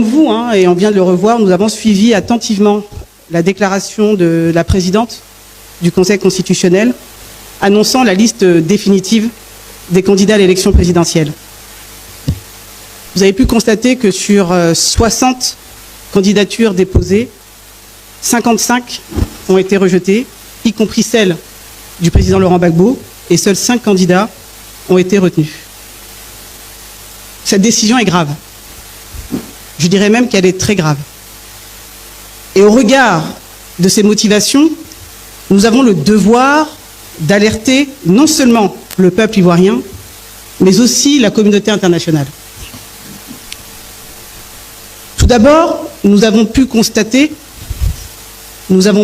Vous, et on vient de le revoir, nous avons suivi attentivement la déclaration de la présidente du Conseil constitutionnel annonçant la liste définitive des candidats à l'élection présidentielle. Vous avez pu constater que sur 60 candidatures déposées, 55 ont été rejetées, y compris celle du président Laurent Gbagbo, et seuls 5 candidats ont été retenus. Cette décision est grave. Je dirais même qu'elle est très grave. Et au regard de ces motivations, nous avons le devoir d'alerter non seulement le peuple ivoirien, mais aussi la communauté internationale. Tout d'abord, nous avons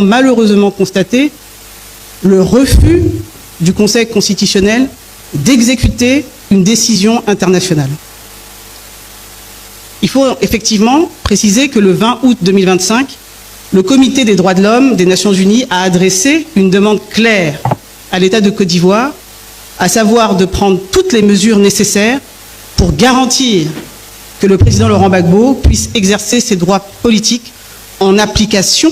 malheureusement constaté le refus du Conseil constitutionnel d'exécuter une décision internationale. Il faut effectivement préciser que le 20 août 2025, le Comité des droits de l'homme des Nations Unies a adressé une demande claire à l'État de Côte d'Ivoire, à savoir de prendre toutes les mesures nécessaires pour garantir que le président Laurent Gbagbo puisse exercer ses droits politiques en application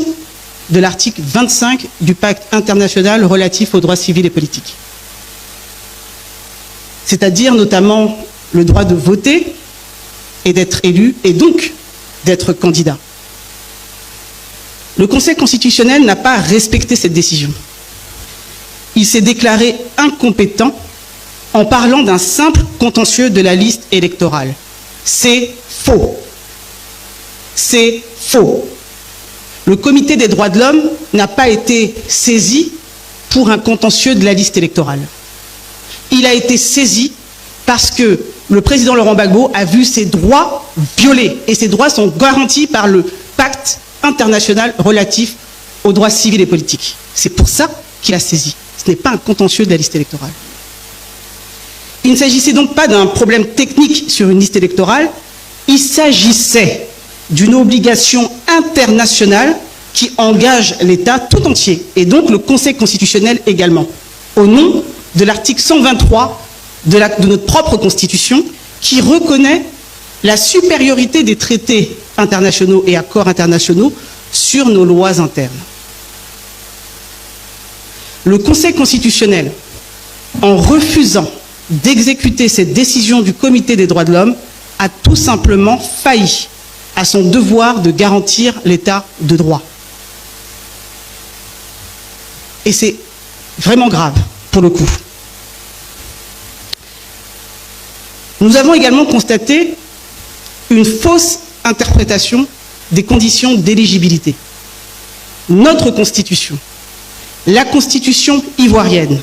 de l'article 25 du pacte international relatif aux droits civils et politiques. C'est-à-dire notamment le droit de voter et d'être élu, et donc d'être candidat. Le Conseil constitutionnel n'a pas respecté cette décision. Il s'est déclaré incompétent en parlant d'un simple contentieux de la liste électorale. C'est faux. C'est faux. Le Comité des droits de l'homme n'a pas été saisi pour un contentieux de la liste électorale. Il a été saisi parce que le président Laurent Gbagbo a vu ses droits violés, et ses droits sont garantis par le pacte international relatif aux droits civils et politiques. C'est pour ça qu'il a saisi. Ce n'est pas un contentieux de la liste électorale. Il ne s'agissait donc pas d'un problème technique sur une liste électorale, il s'agissait d'une obligation internationale qui engage l'État tout entier, et donc le Conseil constitutionnel également, au nom de l'article 123 de notre propre Constitution, qui reconnaît la supériorité des traités internationaux et accords internationaux sur nos lois internes. Le Conseil constitutionnel, en refusant d'exécuter cette décision du Comité des droits de l'homme, a tout simplement failli à son devoir de garantir l'état de droit. Et c'est vraiment grave, pour le coup. Nous avons également constaté une fausse interprétation des conditions d'éligibilité. Notre Constitution, la Constitution ivoirienne,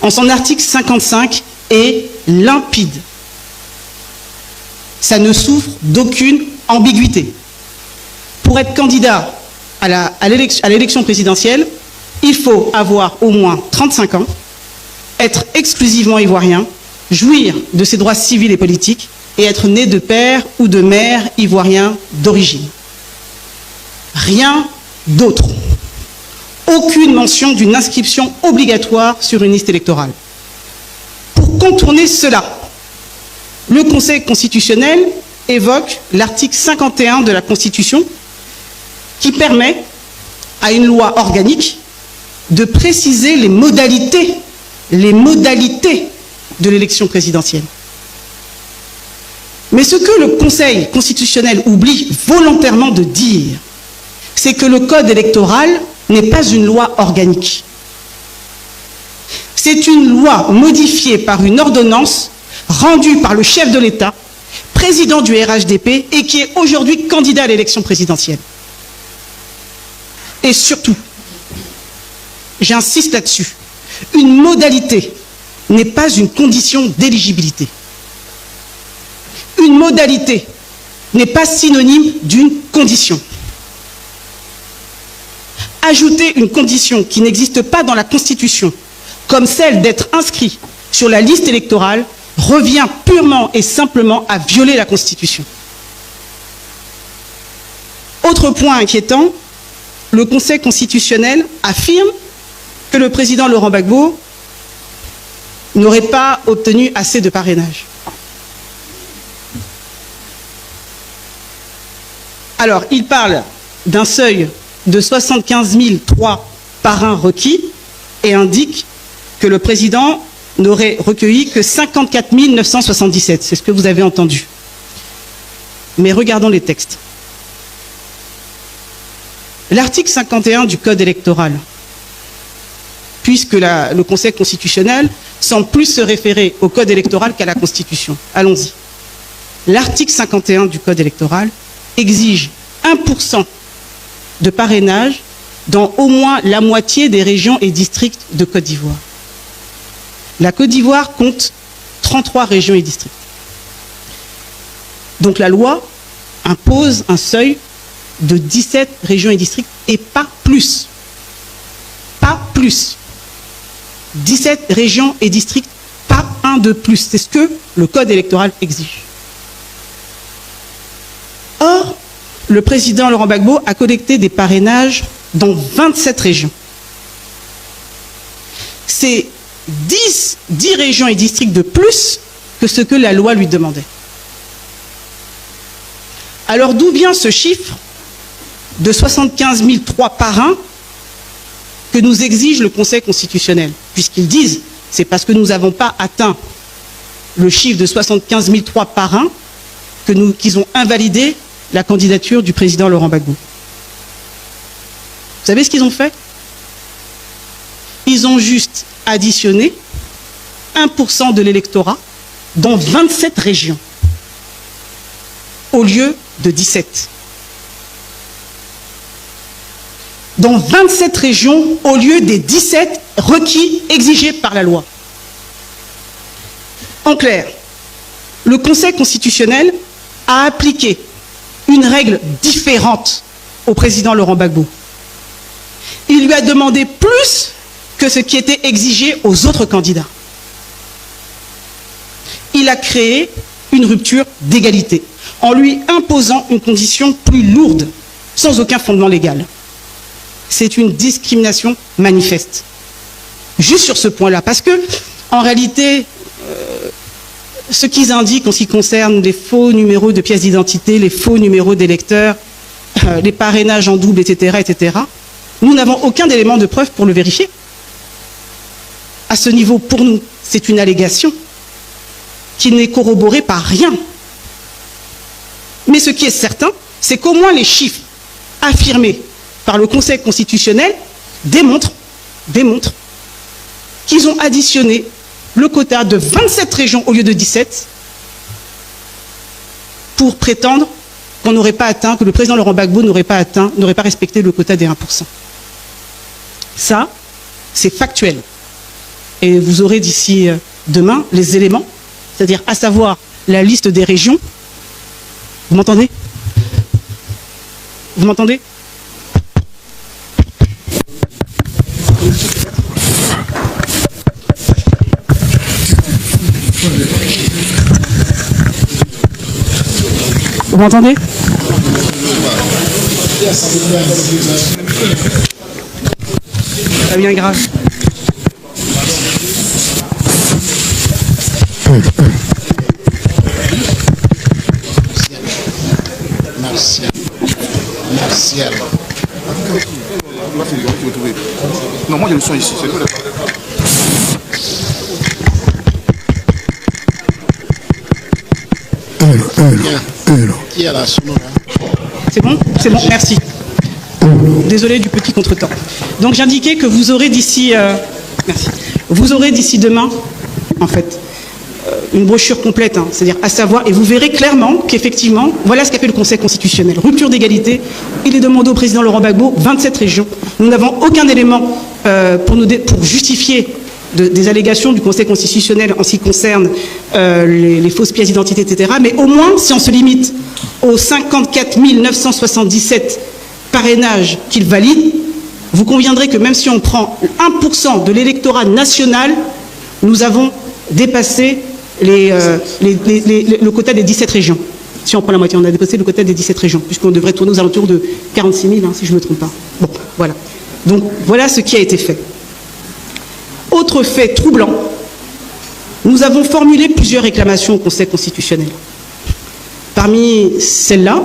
en son article 55, est limpide. Ça ne souffre d'aucune ambiguïté. Pour être candidat à l'élection présidentielle, il faut avoir au moins 35 ans, être exclusivement ivoirien, jouir de ses droits civils et politiques et être né de père ou de mère ivoirien d'origine. Rien d'autre. Aucune mention d'une inscription obligatoire sur une liste électorale. Pour contourner cela, le Conseil constitutionnel évoque l'article 51 de la Constitution qui permet à une loi organique de préciser les modalités de l'élection présidentielle. Mais ce que le Conseil constitutionnel oublie volontairement de dire, c'est que le code électoral n'est pas une loi organique. C'est une loi modifiée par une ordonnance rendue par le chef de l'État, président du RHDP, et qui est aujourd'hui candidat à l'élection présidentielle. Et surtout, j'insiste là-dessus, une modalité n'est pas une condition d'éligibilité. Une modalité n'est pas synonyme d'une condition. Ajouter une condition qui n'existe pas dans la Constitution, comme celle d'être inscrit sur la liste électorale, revient purement et simplement à violer la Constitution. Autre point inquiétant, le Conseil constitutionnel affirme que le président Laurent Gbagbo n'aurait pas obtenu assez de parrainage. Alors, il parle d'un seuil de 75 003 parrains requis et indique que le président n'aurait recueilli que 54 977. C'est ce que vous avez entendu. Mais regardons les textes. L'article 51 du Code électoral, puisque le Conseil constitutionnel semble plus se référer au Code électoral qu'à la Constitution. Allons-y. L'article 51 du Code électoral exige 1% de parrainage dans au moins la moitié des régions et districts de Côte d'Ivoire. La Côte d'Ivoire compte 33 régions et districts. Donc la loi impose un seuil de 17 régions et districts et pas plus. Pas plus. 17 régions et districts, pas un de plus. C'est ce que le Code électoral exige. Or, le président Laurent Gbagbo a collecté des parrainages dans 27 régions. C'est 10 régions et districts de plus que ce que la loi lui demandait. Alors d'où vient ce chiffre de 75 003 parrains que nous exige le Conseil constitutionnel? Puisqu'ils disent, c'est parce que nous n'avons pas atteint le chiffre de 75 003 parrains qu'ils ont invalidé la candidature du président Laurent Gbagbo. Vous savez ce qu'ils ont fait? Ils ont juste additionné 1% de l'électorat dans 27 régions, au lieu de 17. Dans 27 régions, au lieu des 17 requis exigés par la loi. En clair, le Conseil constitutionnel a appliqué une règle différente au président Laurent Gbagbo. Il lui a demandé plus que ce qui était exigé aux autres candidats. Il a créé une rupture d'égalité en lui imposant une condition plus lourde, sans aucun fondement légal. C'est une discrimination manifeste. Juste sur ce point-là, parce que, en réalité, ce qu'ils indiquent en ce qui concerne les faux numéros de pièces d'identité, les faux numéros d'électeurs, les parrainages en double, etc., nous n'avons aucun élément de preuve pour le vérifier. À ce niveau, pour nous, c'est une allégation qui n'est corroborée par rien. Mais ce qui est certain, c'est qu'au moins les chiffres affirmés par le Conseil constitutionnel démontrent qu'ils ont additionné le quota de 27 régions au lieu de 17 pour prétendre qu'on n'aurait pas atteint, que le président Laurent Gbagbo n'aurait pas respecté le quota des 1%. Ça, c'est factuel. Et vous aurez d'ici demain les éléments, c'est-à-dire à savoir la liste des régions. Vous m'entendez? Vous m'entendez? Vous m'entendez? Pas bien grave. Martial. Non, moi j'ai le son ici, c'est tout. Qui a la sonore? C'est bon? C'est bon, merci. Désolé du petit contretemps. Donc j'indiquais que vous aurez d'ici merci. Vous aurez d'ici demain, en fait, une brochure complète, hein, c'est-à-dire à savoir, et vous verrez clairement qu'effectivement, voilà ce qu'a fait le Conseil constitutionnel. Rupture d'égalité, il est demandé au président Laurent Gbagbo, 27 régions. Nous n'avons aucun élément pour justifier des allégations du Conseil constitutionnel en ce qui concerne les fausses pièces d'identité, etc. Mais au moins, si on se limite aux 54 977 parrainages qu'il valide, vous conviendrez que même si on prend 1% de l'électorat national, nous avons dépassé le quota des 17 régions. Si on prend la moitié, on a dépassé le quota des 17 régions, puisqu'on devrait tourner aux alentours de 46 000, hein, si je ne me trompe pas. Bon, voilà. Donc, voilà ce qui a été fait. Autre fait troublant, nous avons formulé plusieurs réclamations au Conseil constitutionnel. Parmi celles-là,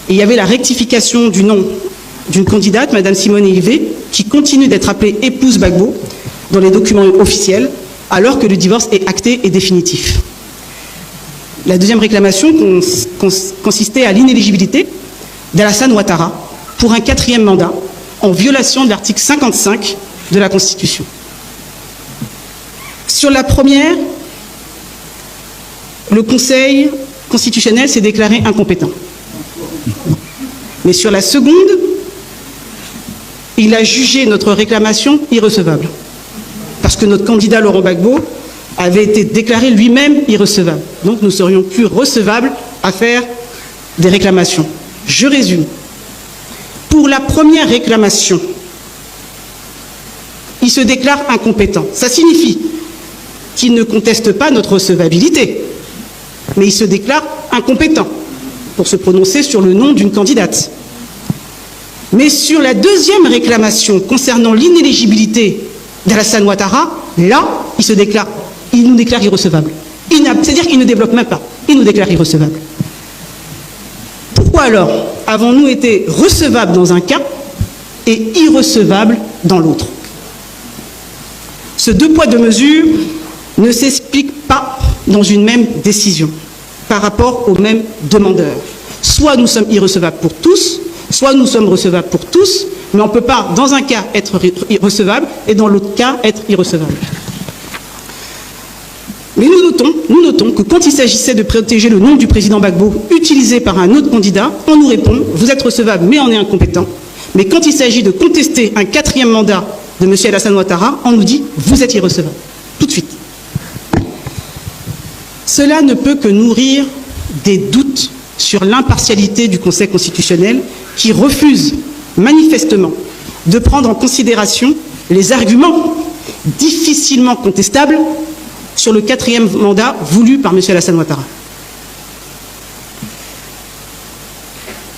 Et il y avait la rectification du nom d'une candidate, Mme Simone Hilvé, qui continue d'être appelée épouse Gbagbo dans les documents officiels, alors que le divorce est acté et définitif. La deuxième réclamation consistait à l'inéligibilité d'Alassane Ouattara pour un 4e mandat, en violation de l'article 55 de la Constitution. Sur la première, le Conseil constitutionnel s'est déclaré incompétent. Mais sur la seconde, il a jugé notre réclamation irrecevable. Parce que notre candidat Laurent Gbagbo avait été déclaré lui-même irrecevable. Donc nous serions plus recevables à faire des réclamations. Je résume. Pour la première réclamation, il se déclare incompétent. Ça signifie qu'il ne conteste pas notre recevabilité, mais il se déclare incompétent pour se prononcer sur le nom d'une candidate. Mais sur la deuxième réclamation concernant l'inéligibilité d'Alassane Ouattara, là, il nous déclare irrecevable. C'est-à-dire qu'il ne développe même pas, il nous déclare irrecevable. Pourquoi alors avons-nous été recevables dans un cas et irrecevables dans l'autre? Ce 2 poids 2 mesures ne s'explique pas dans une même décision par rapport aux mêmes demandeurs. Soit nous sommes irrecevables pour tous, soit nous sommes recevables pour tous, mais on ne peut pas, dans un cas, être recevable et dans l'autre cas, être irrecevable. Mais nous notons que quand il s'agissait de protéger le nom du président Gbagbo utilisé par un autre candidat, on nous répond « vous êtes recevable, mais on est incompétent ». Mais quand il s'agit de contester un 4e mandat de M. Alassane Ouattara, on nous dit « vous êtes irrecevable ». Tout de suite. Cela ne peut que nourrir des doutes sur l'impartialité du Conseil constitutionnel qui refuse manifestement de prendre en considération les arguments difficilement contestables sur le 4e mandat voulu par M. Alassane Ouattara.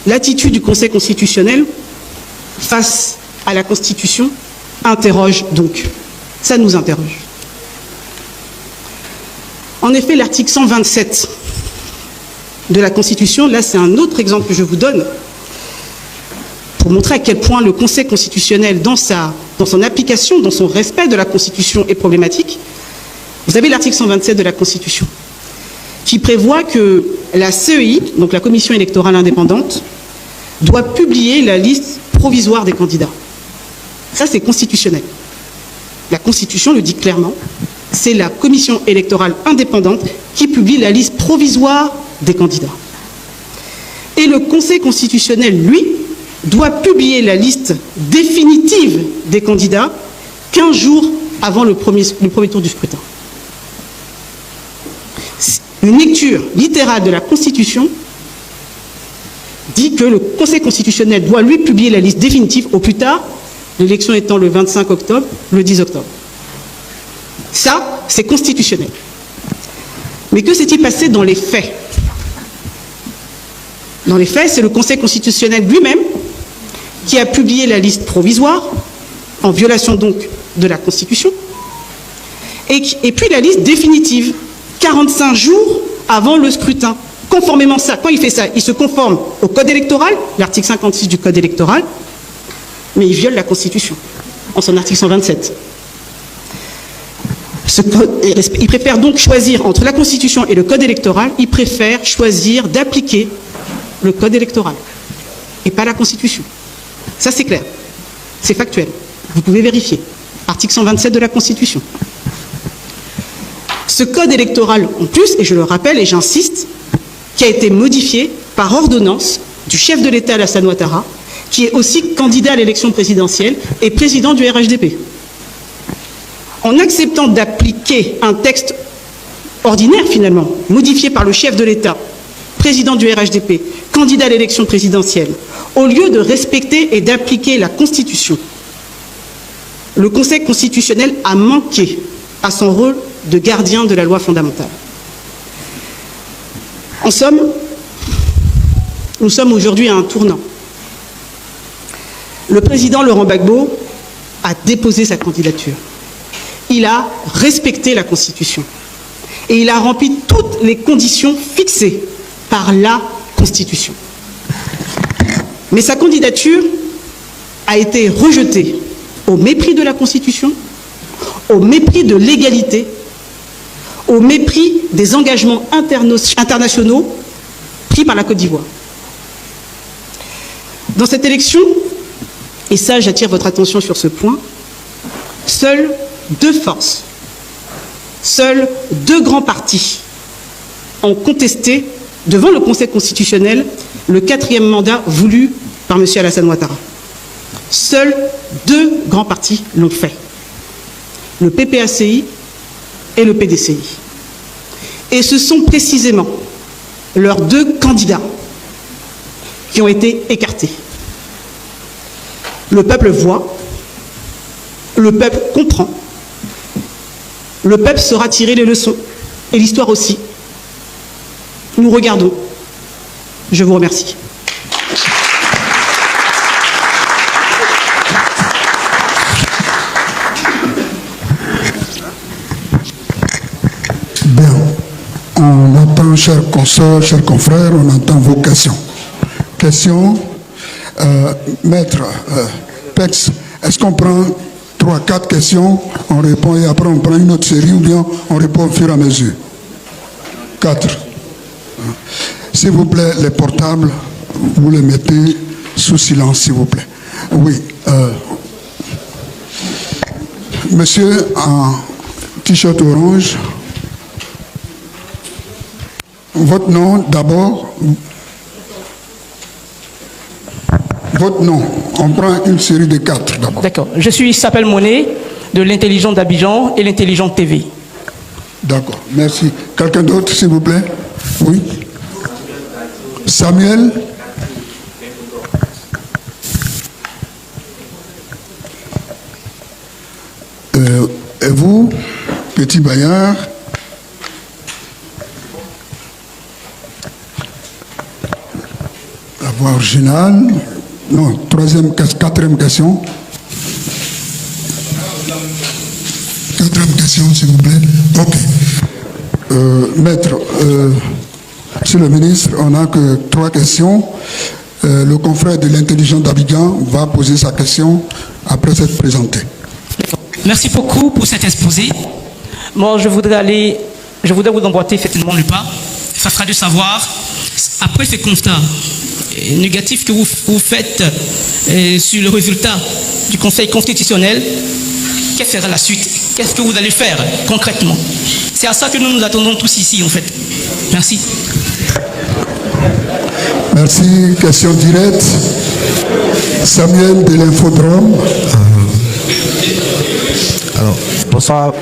L'attitude du Conseil constitutionnel face à la Constitution interroge donc. Ça nous interroge. En effet, l'article 127 de la Constitution, là c'est un autre exemple que je vous donne, pour montrer à quel point le Conseil constitutionnel, dans son application, dans son respect de la Constitution, est problématique. Vous avez l'article 127 de la Constitution, qui prévoit que la CEI, donc la Commission électorale indépendante, doit publier la liste provisoire des candidats. Ça, c'est constitutionnel. La Constitution le dit clairement, c'est la Commission électorale indépendante qui publie la liste provisoire des candidats. Et le Conseil constitutionnel, lui, doit publier la liste définitive des candidats 15 jours avant le premier tour du scrutin. Une lecture littérale de la Constitution dit que le Conseil constitutionnel doit lui publier la liste définitive au plus tard, l'élection étant le 25 octobre, le 10 octobre. Ça, c'est constitutionnel. Mais que s'est-il passé dans les faits? Dans les faits, c'est le Conseil constitutionnel lui-même qui a publié la liste provisoire, en violation donc de la Constitution, et puis la liste définitive, 45 jours avant le scrutin. Conformément à ça, quand il fait ça, il se conforme au Code électoral, l'article 56 du Code électoral, mais il viole la Constitution, en son article 127. Il préfère donc choisir entre la Constitution et le Code électoral, il préfère choisir d'appliquer le Code électoral et pas la Constitution. Ça, c'est clair. C'est factuel. Vous pouvez vérifier. Article 127 de la Constitution. Ce Code électoral, en plus, et je le rappelle et j'insiste, qui a été modifié par ordonnance du chef de l'État Alassane Ouattara, qui est aussi candidat à l'élection présidentielle et président du RHDP. En acceptant d'appliquer un texte ordinaire, finalement, modifié par le chef de l'État, président du RHDP, candidat à l'élection présidentielle, au lieu de respecter et d'appliquer la Constitution, le Conseil constitutionnel a manqué à son rôle de gardien de la loi fondamentale. En somme, nous sommes aujourd'hui à un tournant. Le président Laurent Gbagbo a déposé sa candidature. Il a respecté la Constitution. Et il a rempli toutes les conditions fixées par la Constitution. Mais sa candidature a été rejetée au mépris de la Constitution, au mépris de l'égalité, au mépris des engagements internationaux pris par la Côte d'Ivoire. Dans cette élection, et ça j'attire votre attention sur ce point, seules deux forces, seuls deux grands partis ont contesté devant le Conseil constitutionnel le 4e mandat voulu par M. Alassane Ouattara. Seuls deux grands partis l'ont fait, le PPACI et le PDCI. Et ce sont précisément leurs deux candidats qui ont été écartés. Le peuple voit, le peuple comprend, le peuple saura tirer les leçons, et l'histoire aussi. Nous regardons. Je vous remercie. Bien, on entend, chers consoeurs, chers confrères, on entend vos questions. Questions, maître, Pex, est-ce qu'on prend 3-4 questions, on répond et après on prend une autre série ou bien on répond au fur et à mesure? 4. S'il vous plaît, les portables, vous les mettez sous silence, s'il vous plaît. Oui. Monsieur en t-shirt orange, votre nom d'abord. Votre nom. On prend une série de 4 d'abord. D'accord. Je suis Sapel Monet de l'Intelligence d'Abidjan et l'Intelligence TV. D'accord. Merci. Quelqu'un d'autre, s'il vous plaît? Oui. Samuel. Et vous, Petit Bayard? La voix originale. Non, quatrième question. Quatrième question, s'il vous plaît. Ok. Maître, Monsieur le ministre, on n'a que 3 questions. Le confrère de l'Intelligence d'Abidjan va poser sa question après s'être présenté. Merci beaucoup pour cet exposé. Moi, je voudrais vous emboîter effectivement le pas. Ça sera de savoir, après ces constats négatifs que vous faites sur le résultat du Conseil constitutionnel, quelle sera la suite? Qu'est-ce que vous allez faire concrètement? C'est à ça que nous nous attendons tous ici, en fait. Merci. Merci. Question directe. Samuel de l'Infodrome. Alors, bonsoir,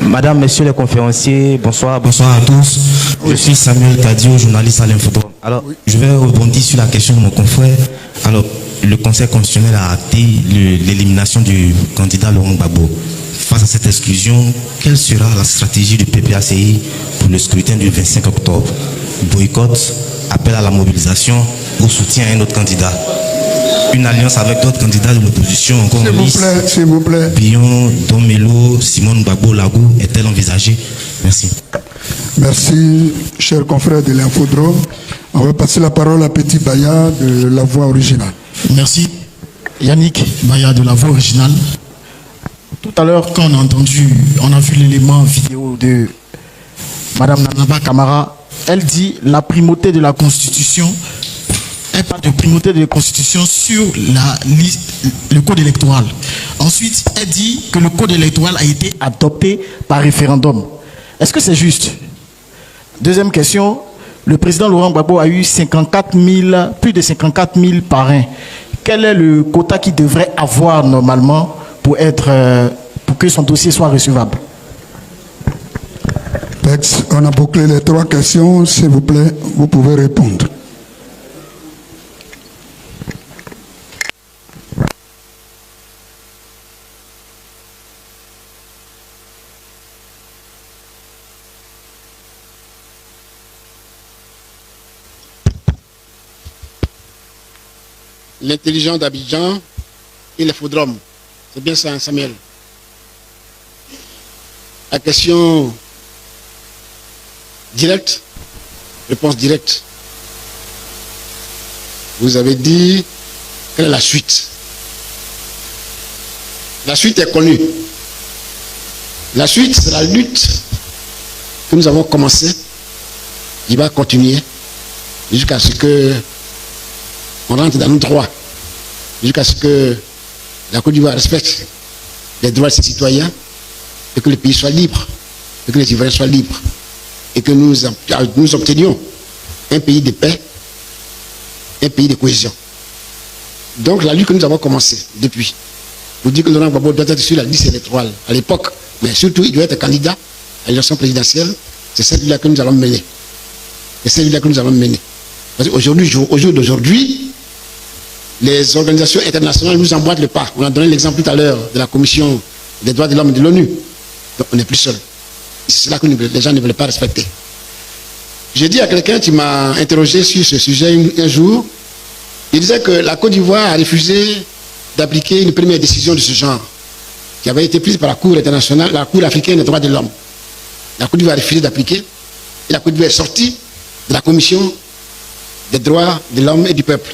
madame, monsieur les conférenciers, bonsoir à tous. Je suis Samuel Kadio, journaliste à l'Infodrome. Alors, je vais rebondir sur la question de mon confrère. Alors, le Conseil constitutionnel a acté l'élimination du candidat Laurent Gbagbo. Face à cette exclusion, quelle sera la stratégie du PPACI pour le scrutin du 25 octobre? Boycott, appel à la mobilisation ou soutien à un autre candidat? Une alliance avec d'autres candidats de l'opposition encore en lice? S'il vous plaît. Billon, Domelo, Simone Gbagbo, Lagou, est-elle envisagée? Merci. Merci, chers confrères de l'Infodrome. On va passer la parole à Petit Baya de La Voix originale. Merci. Yannick Baya de La Voix originale. Tout à l'heure, quand on a vu l'élément vidéo de Madame Nanaba Camara, elle dit la primauté de la Constitution. Elle parle de primauté de la Constitution sur le code électoral. Ensuite, elle dit que le code électoral a été adopté par référendum. Est-ce que c'est juste? Deuxième question, le président Laurent Gbagbo a eu plus de 54 000 parrains. Quel est le quota qu'il devrait avoir normalement pour que son dossier soit recevable? On a bouclé les 3 questions. S'il vous plaît, vous pouvez répondre. L'Intelligence d'Abidjan et l'Infodrome. C'est bien ça, Samuel. La question réponse directe. Vous avez dit quelle est la suite? La suite est connue. La suite, c'est la lutte que nous avons commencée, qui va continuer jusqu'à ce que on rentre dans nos droits, jusqu'à ce que la Côte d'Ivoire respecte les droits de ses citoyens et que le pays soit libre, et que les Ivoiriens soient libres, et que nous obtenions un pays de paix, un pays de cohésion. Donc la lutte que nous avons commencée depuis, vous dites que Laurent Gbagbo doit être sur la liste électorale à l'époque, mais surtout il doit être candidat à l'élection présidentielle, c'est celle-là que nous allons mener. C'est celle-là que nous allons mener. Parce qu'aujourd'hui, au jour d'aujourd'hui, les organisations internationales nous emboîtent le pas. On a donné l'exemple tout à l'heure de la Commission des droits de l'homme de l'ONU. Donc on n'est plus seul. C'est cela que les gens ne veulent pas respecter. J'ai dit à quelqu'un qui m'a interrogé sur ce sujet un jour, il disait que la Côte d'Ivoire a refusé d'appliquer une première décision de ce genre, qui avait été prise par la Cour internationale, la Cour africaine des droits de l'homme. La Côte d'Ivoire a refusé d'appliquer, et la Côte d'Ivoire est sortie de la Commission des droits de l'homme et du peuple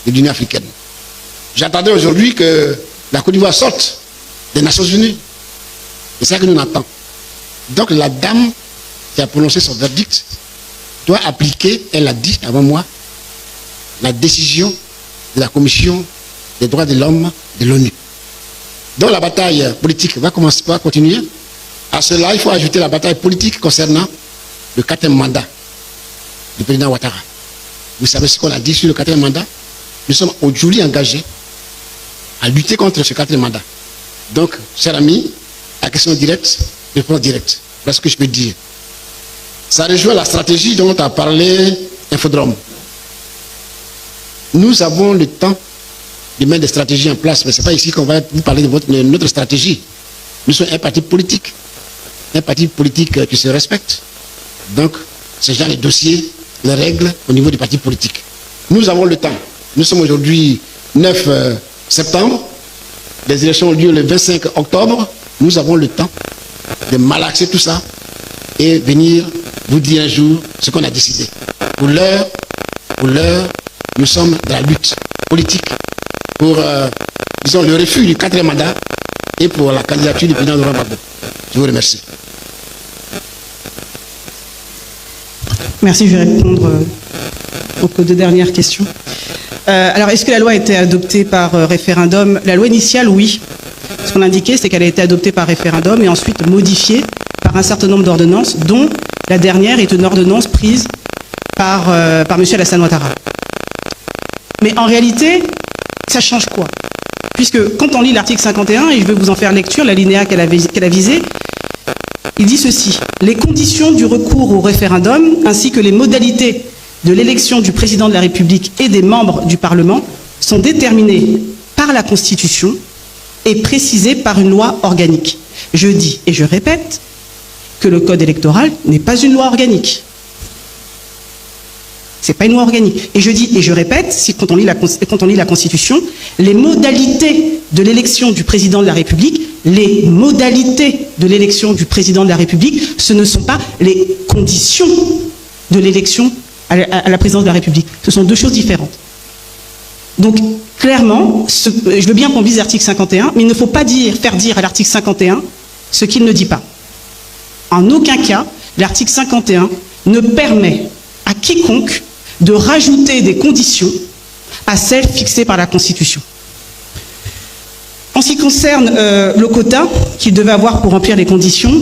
de l'Union africaine. J'attendais aujourd'hui que la Côte d'Ivoire sorte des Nations Unies. C'est ça que nous attendons. Donc la dame qui a prononcé son verdict doit appliquer, elle l'a dit avant moi, la décision de la Commission des droits de l'homme de l'ONU. Donc la bataille politique va continuer. À cela, il faut ajouter la bataille politique concernant le 4e mandat du président Ouattara. Vous savez ce qu'on a dit sur le 4e mandat? Nous sommes aujourd'hui engagés à lutter contre ce 4e mandat. Donc, chers amis, la question directe, réponse directe. Voilà ce que je peux dire. Ça rejoint la stratégie dont a parlé Infodrome. Nous avons le temps de mettre des stratégies en place, mais ce n'est pas ici qu'on va vous parler de notre stratégie. Nous sommes un parti politique qui se respecte. Donc, ce genre de dossiers, les règles au niveau du parti politique. Nous avons le temps. Nous sommes aujourd'hui 9 septembre. Les élections ont lieu le 25 octobre. Nous avons le temps de malaxer tout ça et venir vous dire un jour ce qu'on a décidé. Pour l'heure, nous sommes dans la lutte politique pour, disons, le refus du 4e mandat et pour la candidature du président Laurent Gbagbo. Je vous remercie. Merci, je vais répondre aux deux dernières questions. Alors, est-ce que la loi a été adoptée par référendum? La loi initiale, oui. Ce qu'on indiquait, c'est qu'elle a été adoptée par référendum et ensuite modifiée par un certain nombre d'ordonnances, dont la dernière est une ordonnance prise par M. Alassane Ouattara. Mais en réalité, ça change quoi? Puisque quand on lit l'article 51, et je vais vous en faire lecture, l'alinéa qu'elle a visé, il dit ceci: les conditions du recours au référendum ainsi que les modalités de l'élection du président de la République et des membres du Parlement sont déterminées par la Constitution et précisées par une loi organique. Je dis et je répète que le code électoral n'est pas une loi organique. C'est pas une loi organique. Et je dis et je répète, quand on lit la Constitution, les modalités de l'élection du président de la République, les modalités de l'élection du président de la République, ce ne sont pas les conditions de l'élection à la présidence de la République. Ce sont deux choses différentes. Donc, clairement, je veux bien qu'on vise l'article 51, mais il ne faut pas faire dire à l'article 51 ce qu'il ne dit pas. En aucun cas, l'article 51 ne permet à quiconque de rajouter des conditions à celles fixées par la Constitution. En ce qui concerne le quota qu'il devait avoir pour remplir les conditions,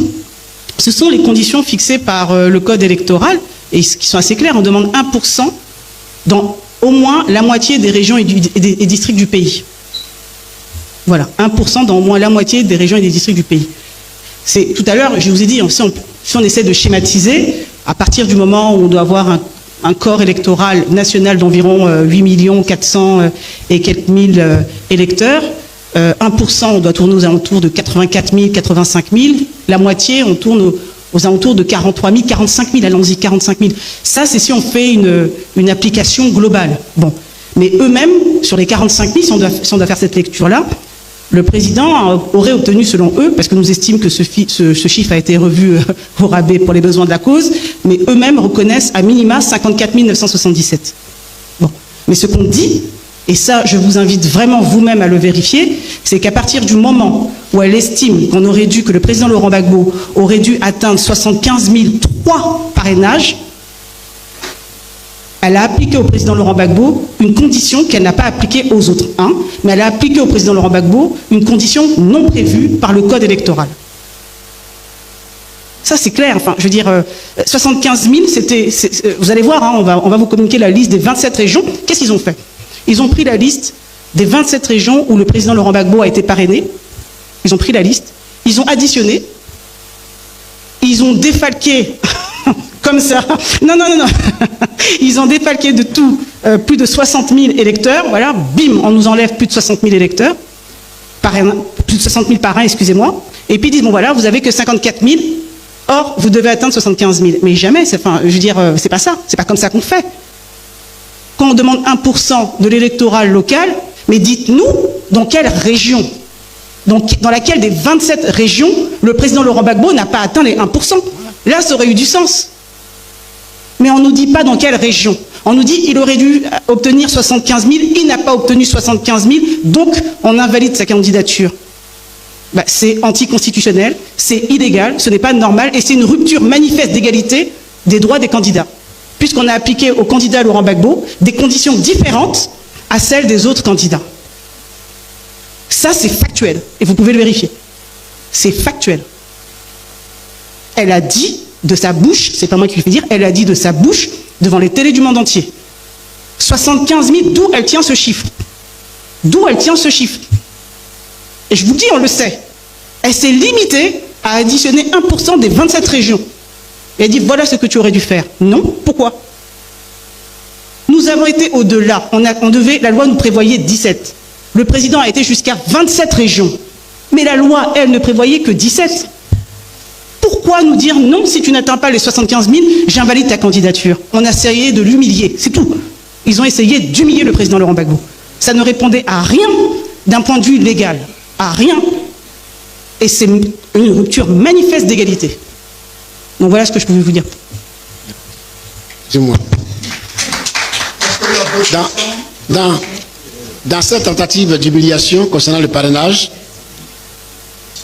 ce sont les conditions fixées par le code électoral, et qui sont assez claires. On demande 1% dans au moins la moitié des régions et districts du pays. Voilà, 1% dans au moins la moitié des régions et des districts du pays. Tout à l'heure, je vous ai dit, si on essaie de schématiser, à partir du moment où on doit avoir un corps électoral national d'environ 8 400 et quelques mille électeurs, 1%, on doit tourner aux alentours de 84 000, 85 000. La moitié, on tourne aux alentours de 43 000, 45 000. Allons-y, 45 000. Ça, c'est si on fait une application globale. Bon. Mais eux-mêmes, sur les 45 000, si on doit faire cette lecture-là, le président aurait obtenu, selon eux, parce que nous estimons que ce chiffre a été revu au rabais pour les besoins de la cause, mais eux-mêmes reconnaissent à minima 54 977. Bon. Mais ce qu'on dit, et ça, je vous invite vraiment vous-même à le vérifier, c'est qu'à partir du moment où elle estime que le président Laurent Gbagbo aurait dû atteindre 75 003 parrainages, elle a appliqué au président Laurent Gbagbo une condition qu'elle n'a pas appliquée aux autres mais elle a appliqué au président Laurent Gbagbo une condition non prévue par le code électoral. Ça, c'est clair. Enfin, je veux dire, 75 000, vous allez voir, on va vous communiquer la liste des 27 régions. Qu'est-ce qu'ils ont fait? Ils ont pris la liste des 27 régions où le président Laurent Gbagbo a été parrainé. Ils ont pris la liste, ils ont additionné, ils ont défalqué comme ça. Non. Ils ont défalqué de tout plus de 60 000 électeurs. Voilà, bim, on nous enlève plus de 60 000 électeurs. Plus de 60 000 parrains, excusez-moi. Et puis ils disent, bon voilà, vous n'avez que 54 000. Or, vous devez atteindre 75 000. Mais jamais, c'est pas ça. C'est pas comme ça qu'on fait. Quand on demande 1% de l'électoral local, mais dites-nous dans quelle région, dans laquelle des 27 régions, le président Laurent Gbagbo n'a pas atteint les 1%. Là, ça aurait eu du sens. Mais on ne nous dit pas dans quelle région. On nous dit qu'il aurait dû obtenir 75 000, il n'a pas obtenu 75 000, donc on invalide sa candidature. C'est anticonstitutionnel, c'est illégal, ce n'est pas normal, et c'est une rupture manifeste d'égalité des droits des candidats. Puisqu'on a appliqué au candidat Laurent Gbagbo des conditions différentes à celles des autres candidats. Ça, c'est factuel, et vous pouvez le vérifier. C'est factuel. Elle a dit de sa bouche, c'est pas moi qui le fais dire, elle a dit de sa bouche devant les télés du monde entier. 75 000, d'où elle tient ce chiffre? D'où elle tient ce chiffre? Et je vous dis, on le sait. Elle s'est limitée à additionner 1% des 27 régions. Et elle dit, voilà ce que tu aurais dû faire. Non, pourquoi? Nous avons été au-delà. La loi nous prévoyait 17. Le président a été jusqu'à 27 régions. Mais la loi, elle, ne prévoyait que 17. Pourquoi nous dire non, si tu n'atteins pas les 75 000, j'invalide ta candidature? On a essayé de l'humilier, c'est tout. Ils ont essayé d'humilier le président Laurent Gbagbo. Ça ne répondait à rien d'un point de vue légal. À rien. Et c'est une rupture manifeste d'égalité. Donc voilà ce que je pouvais vous dire. Dis-moi. Dans cette tentative d'humiliation concernant le parrainage,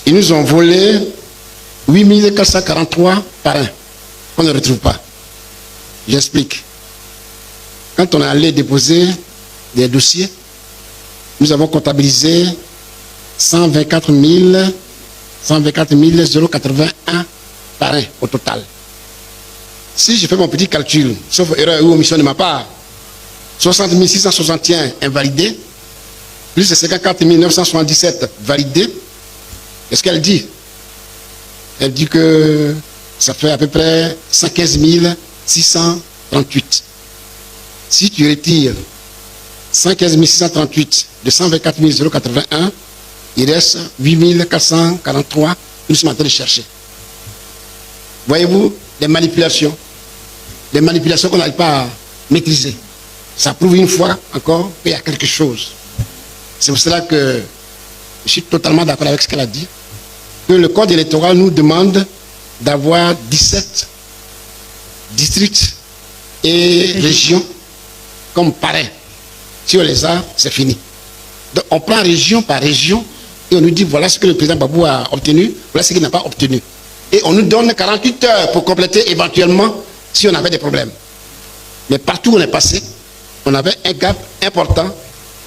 ils nous ont volé 8 443 parrains qu'on ne retrouve pas. J'explique. Quand on est allé déposer des dossiers, nous avons comptabilisé 124 081 parrains au total. Si je fais mon petit calcul, sauf erreur ou omission de ma part, 60 661 invalidés, plus de 54 977 validés, qu'est-ce qu'elle dit? Elle dit que ça fait à peu près 115 638. Si tu retires 115 638 de 124 081, il reste 8 443 que nous sommes en train de chercher. Voyez-vous, des manipulations qu'on n'arrive pas à maîtriser. Ça prouve une fois encore qu'il y a quelque chose. C'est pour cela que je suis totalement d'accord avec ce qu'elle a dit, que le code électoral nous demande d'avoir 17 districts et régions comme parrain. Si on les a, c'est fini. Donc on prend région par région et on nous dit voilà ce que le président Gbagbo a obtenu, voilà ce qu'il n'a pas obtenu. Et on nous donne 48 heures pour compléter éventuellement si on avait des problèmes. Mais partout où on est passé, on avait un gap important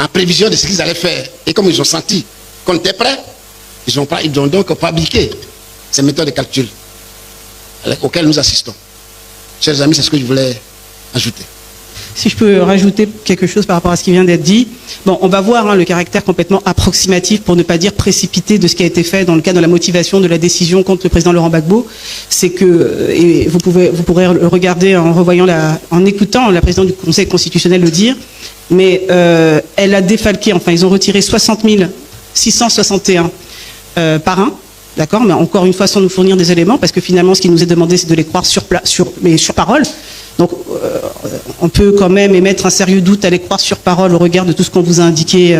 en prévision de ce qu'ils allaient faire. Et comme ils ont senti qu'on était prêts, ils ont donc fabriqué ces méthodes de calcul auxquelles nous assistons. Chers amis, c'est ce que je voulais ajouter. Si je peux rajouter quelque chose par rapport à ce qui vient d'être dit. Bon, on va voir le caractère complètement approximatif, pour ne pas dire précipité, de ce qui a été fait dans le cadre de la motivation de la décision contre le président Laurent Gbagbo. C'est que, et vous pourrez le regarder en écoutant la présidente du Conseil constitutionnel le dire, mais elle a défalqué, enfin ils ont retiré 60 661 parrains. D'accord, mais encore une fois sans nous fournir des éléments, parce que finalement ce qui nous est demandé c'est de les croire sur parole. Donc on peut quand même émettre un sérieux doute à les croire sur parole au regard de tout ce qu'on vous a indiqué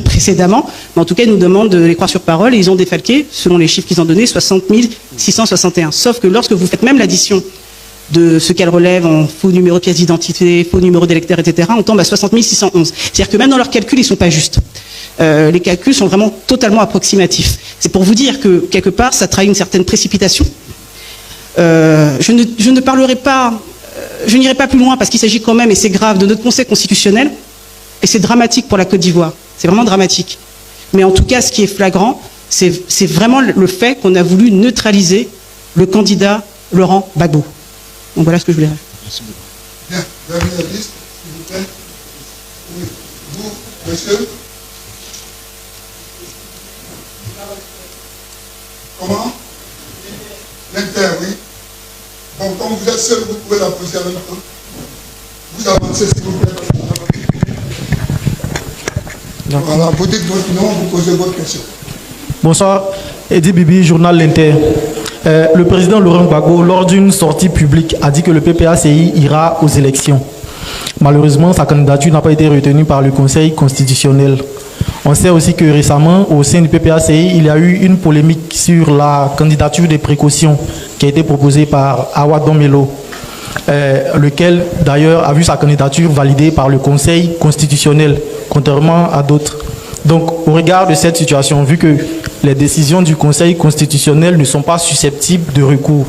précédemment. Mais en tout cas, ils nous demandent de les croire sur parole et ils ont défalqué, selon les chiffres qu'ils ont donnés, 60 661. Sauf que lorsque vous faites même l'addition de ce qu'elle relève en faux numéro de pièce d'identité, faux numéro d'électeur, etc., on tombe à 60 611. C'est-à-dire que même dans leurs calculs, ils ne sont pas justes. Les calculs sont vraiment totalement approximatifs. C'est pour vous dire que, quelque part, ça trahit une certaine précipitation. Je ne parlerai pas, je n'irai pas plus loin parce qu'il s'agit quand même, et c'est grave, de notre Conseil constitutionnel, et c'est dramatique pour la Côte d'Ivoire. C'est vraiment dramatique. Mais en tout cas, ce qui est flagrant, c'est vraiment le fait qu'on a voulu neutraliser le candidat Laurent Gbagbo. Donc voilà ce que je voulais dire. Merci beaucoup. Bien, dernière liste, s'il vous plaît. Oui. Vous, monsieur. Comment? L'Inter, oui. Bon, comme vous êtes seul, vous pouvez la poser avec moi. Vous avancez, s'il vous plaît. Voilà, vous dites votre nom, vous posez votre question. Bonsoir, Edi Bibi, journal L'Inter. Le président Laurent Gbagbo, lors d'une sortie publique, a dit que le PPACI ira aux élections. Malheureusement, sa candidature n'a pas été retenue par le Conseil constitutionnel. On sait aussi que récemment, au sein du PPACI, il y a eu une polémique sur la candidature de précaution qui a été proposée par Awa Domelo, lequel d'ailleurs a vu sa candidature validée par le Conseil constitutionnel, contrairement à d'autres. Donc, au regard de cette situation, vu que les décisions du Conseil constitutionnel ne sont pas susceptibles de recours,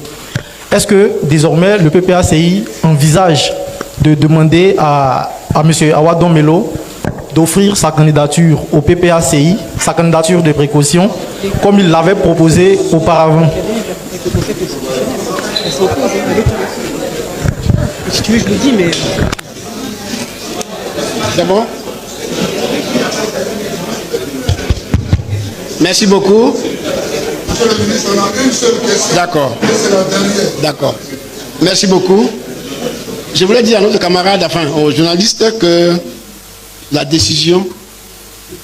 est-ce que désormais le PPACI envisage de demander à M. Awa Domelo d'offrir sa candidature au PPACI, sa candidature de précaution, comme il l'avait proposé auparavant? Si tu veux, je le dis, mais... C'est bon? Merci beaucoup. Monsieur le ministre, on a une seule question. D'accord. Et c'est la dernière. D'accord. Merci beaucoup. Je voulais dire à notre camarade, enfin aux journalistes, que la décision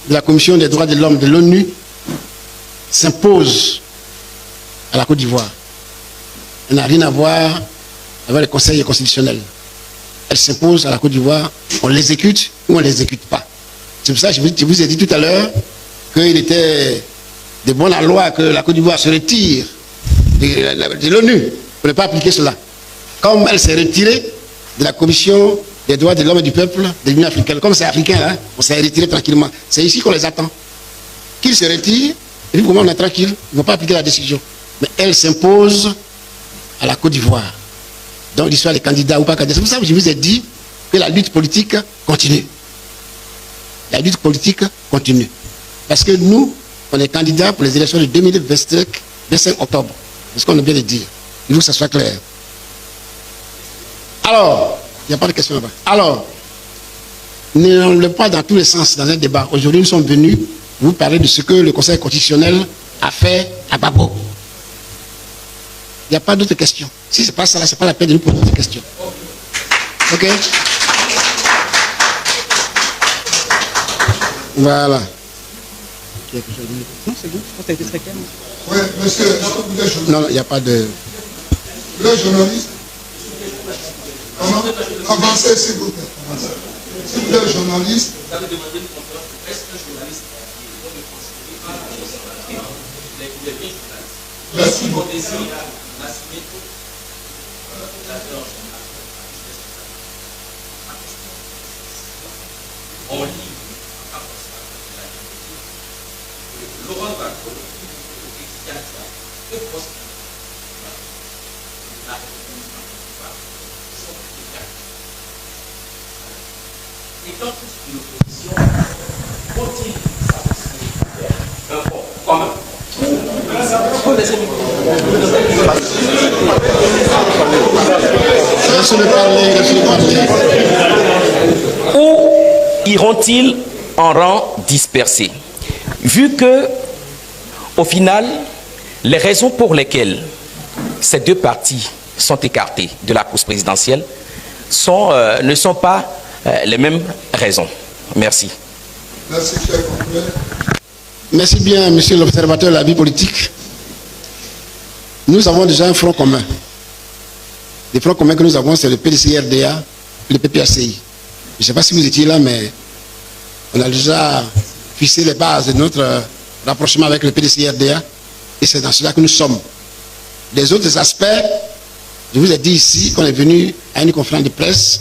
de la Commission des droits de l'homme de l'ONU s'impose à la Côte d'Ivoire. Elle n'a rien à voir avec le Conseil constitutionnel. Elle s'impose à la Côte d'Ivoire. On l'exécute ou on ne l'exécute pas. C'est pour ça que je vous ai dit tout à l'heure qu'il était de bonne loi que la Côte d'Ivoire se retire de l'ONU pour ne pas appliquer cela. Comme elle s'est retirée de la Commission des droits de l'homme et du peuple de l'Union africaine, comme c'est africain, hein, on s'est retiré tranquillement. C'est ici qu'on les attend. Qu'ils se retirent, et puis comment on est tranquille, ils ne vont pas appliquer la décision. Mais elle s'impose à la Côte d'Ivoire. Donc l'histoire des candidats ou pas candidats. C'est pour ça que je vous ai dit que la lutte politique continue. La lutte politique continue. Parce que nous, on est candidats pour les élections de 2025 octobre. C'est ce qu'on a bien de dire. Il faut que ça soit clair. Alors, il n'y a pas de question là-bas. Alors, ne pas dans tous les sens dans un débat. Aujourd'hui, nous sommes venus vous parler de ce que le Conseil constitutionnel a fait à Gbagbo. Il n'y a pas d'autres questions. Si ce n'est pas ça, ce n'est pas la peine de nous poser d'autres questions. Ok? Voilà. Non, c'est bon, je pense que tu as été très clair. Oui, monsieur, est-ce que vous êtes journaliste? Non, il n'y a pas de... Vous êtes journaliste? Comment? Avancez, s'il vous plaît. Avancez. Si vous êtes journaliste... Vous avez demandé une conférence de presse, un journaliste merci beaucoup. On lit Laurent Gbagbo, le poste et donc l'opposition continue sa un fond commun. Où iront-ils en rang dispersé? Vu que, au final, les raisons pour lesquelles ces deux partis sont écartés de la course présidentielle ne sont pas les mêmes raisons. Merci. Merci, cher confrère. Merci bien, monsieur l'observateur de la vie politique. Nous avons déjà un front commun. Les fronts communs que nous avons, c'est le PDC-RDA et le PPACI. Je ne sais pas si vous étiez là, mais on a déjà fixé les bases de notre rapprochement avec le PDC-RDA et c'est dans cela que nous sommes. Les autres aspects, Je vous ai dit ici qu'on est venu à une conférence de presse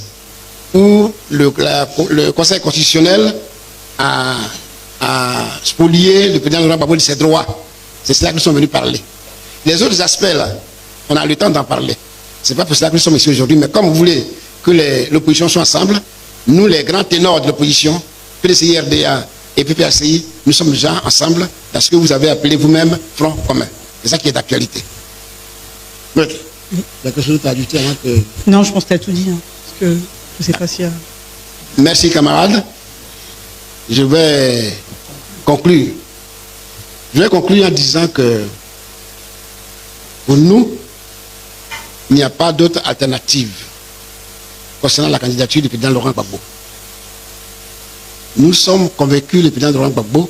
où le Conseil constitutionnel a spolié le président Laurent Gbagbo de ses droits. C'est cela que nous sommes venus parler. Les autres aspects, là, on a le temps d'en parler. Ce n'est pas pour cela que nous sommes ici aujourd'hui, mais comme vous voulez que l'opposition soit ensemble, nous, les grands ténors de l'opposition, PDCI, RDA et PPACI, nous sommes déjà ensemble dans ce que vous avez appelé vous-même Front commun. C'est ça qui est d'actualité. Il y a quelque chose à ajouter avant que... Non, je pense que tu as tout dit. Hein, parce que je ne sais pas si... Merci, camarades. Je vais conclure. Je vais conclure en disant que pour nous, il n'y a pas d'autre alternative concernant la candidature du président Laurent Gbagbo. Nous sommes convaincus, le président Laurent Gbagbo,